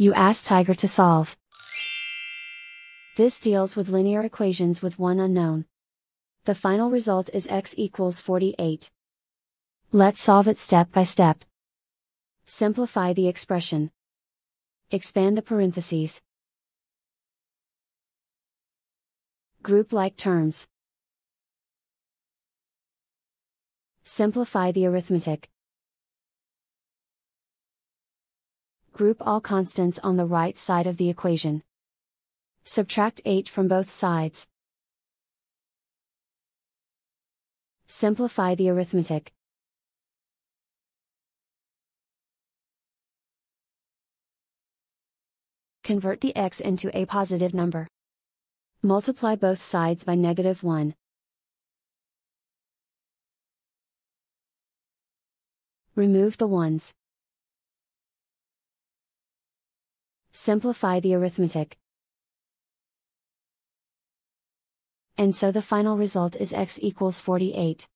You ask Tiger to solve. This deals with linear equations with one unknown. The final result is x equals 48. Let's solve it step by step. Simplify the expression. Expand the parentheses. Group like terms. Simplify the arithmetic. Group all constants on the right side of the equation. Subtract 8 from both sides. Simplify the arithmetic. Convert the x into a positive number. Multiply both sides by -1. Remove the ones. Simplify the arithmetic. And so the final result is x equals 48.